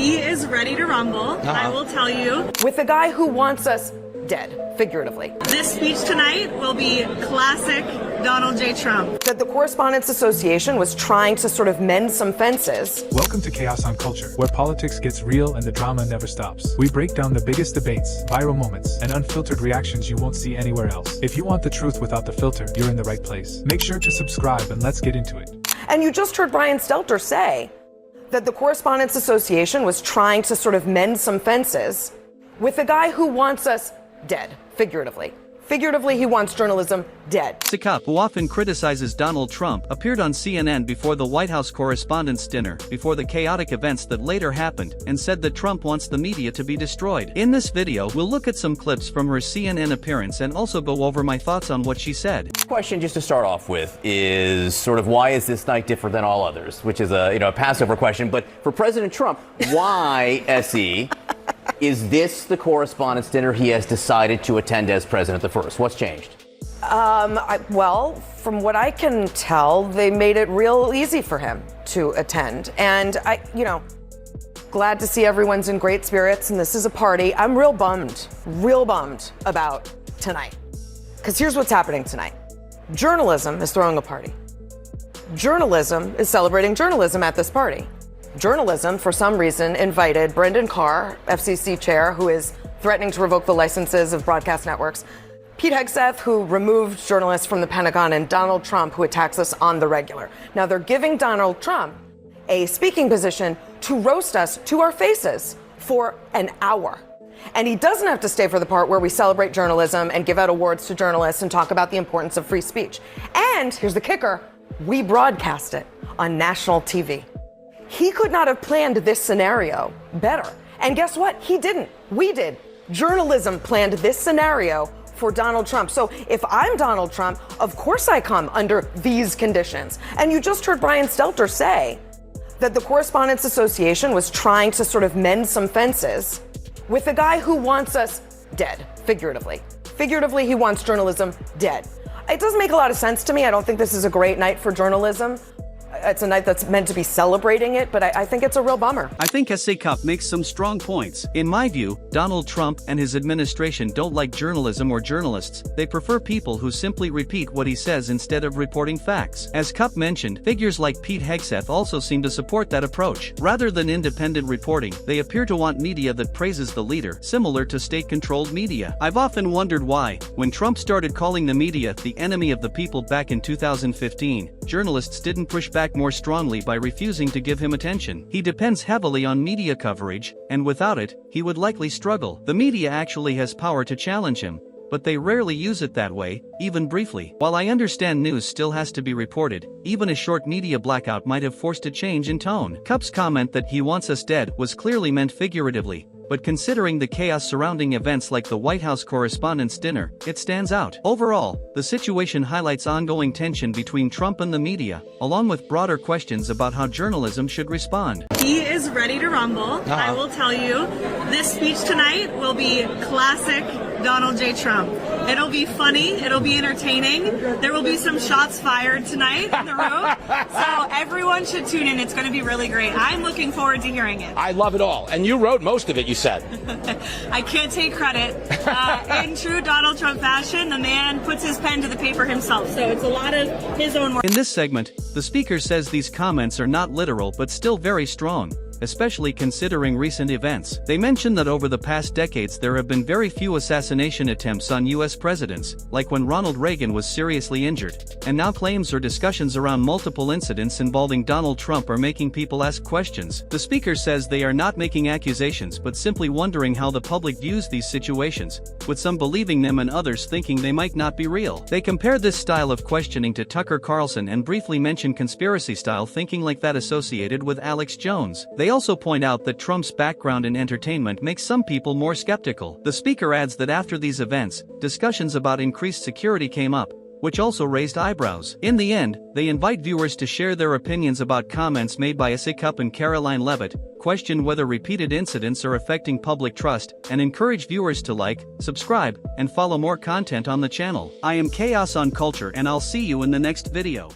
He is ready to rumble, I will tell you. With the guy who wants us dead, figuratively. This speech tonight will be classic Donald J. Trump. That the Correspondents Association was trying to sort of mend some fences. Welcome to Chaos on Culture, where politics gets real and the drama never stops. We break down the biggest debates, viral moments, and unfiltered reactions you won't see anywhere else. If you want the truth without the filter, you're in the right place. Make sure to subscribe and let's get into it. And you just heard Brian Stelter say that the Correspondents Association was trying to sort of mend some fences with the guy who wants us dead, figuratively. Figuratively, he wants journalism dead. SE Cupp, who often criticizes Donald Trump, appeared on CNN before the White House Correspondents Dinner, before the chaotic events that later happened, and said that Trump wants the media to be destroyed. In this video, we'll look at some clips from her CNN appearance and also go over my thoughts on what she said. Question just to start off with is sort of why is this night different than all others, which is a Passover question. But for President Trump, why, SE, is this the Correspondents' Dinner he has decided to attend as president the first? What's changed? Well, from what I can tell, they made it real easy for him to attend. And glad to see everyone's in great spirits and this is a party. I'm real bummed about tonight. Because here's what's happening tonight. Journalism is throwing a party. Journalism is celebrating journalism at this party. Journalism, for some reason, invited Brendan Carr, FCC chair, who is threatening to revoke the licenses of broadcast networks, Pete Hegseth, who removed journalists from the Pentagon, and Donald Trump, who attacks us on the regular. Now, they're giving Donald Trump a speaking position to roast us to our faces for an hour. And he doesn't have to stay for the part where we celebrate journalism and give out awards to journalists and talk about the importance of free speech. And here's the kicker, we broadcast it on national TV. He could not have planned this scenario better. And guess what? He didn't. We did. Journalism planned this scenario for Donald Trump. So if I'm Donald Trump, of course I come under these conditions. And you just heard Brian Stelter say that the Correspondents Association was trying to sort of mend some fences with the guy who wants us dead, figuratively. Figuratively, he wants journalism dead. It doesn't make a lot of sense to me. I don't think this is a great night for journalism. It's a night that's meant to be celebrating it, but I think it's a real bummer. I think SE Cupp makes some strong points. In my view, Donald Trump and his administration don't like journalism or journalists. They prefer people who simply repeat what he says instead of reporting facts. As Cupp mentioned, figures like Pete Hegseth also seem to support that approach. Rather than independent reporting, they appear to want media that praises the leader, similar to state-controlled media. I've often wondered why, when Trump started calling the media the enemy of the people back in 2015, journalists didn't push back more strongly by refusing to give him attention. He depends heavily on media coverage, and without it, he would likely struggle. The media actually has power to challenge him, but they rarely use it that way, even briefly. While I understand news still has to be reported, even a short media blackout might have forced a change in tone. Cupp's comment that he wants us dead was clearly meant figuratively, but considering the chaos surrounding events like the White House Correspondents' Dinner, it stands out. Overall, the situation highlights ongoing tension between Trump and the media, along with broader questions about how journalism should respond. He is ready to rumble, I will tell you. This speech tonight will be classic Donald J. Trump. It'll be funny, it'll be entertaining. There will be some shots fired tonight in the room. So everyone should tune in, it's going to be really great. I'm looking forward to hearing it. I love it all. And you wrote most of it, you said. I can't take credit. In true Donald Trump fashion, the man puts his pen to the paper himself. So it's a lot of his own work. In this segment, the speaker says these comments are not literal but still very strong, especially considering recent events. They mention that over the past decades there have been very few assassination attempts on U.S. presidents, like when Ronald Reagan was seriously injured, and now claims or discussions around multiple incidents involving Donald Trump are making people ask questions. The speaker says they are not making accusations but simply wondering how the public views these situations, with some believing them and others thinking they might not be real. They compare this style of questioning to Tucker Carlson and briefly mention conspiracy-style thinking like that associated with Alex Jones. They also point out that Trump's background in entertainment makes some people more skeptical. The speaker adds that after these events, discussions about increased security came up, which also raised eyebrows. In the end, they invite viewers to share their opinions about comments made by SE Cupp and Karoline Leavitt, question whether repeated incidents are affecting public trust, and encourage viewers to like, subscribe, and follow more content on the channel. I am Chaos on Culture and I'll see you in the next video.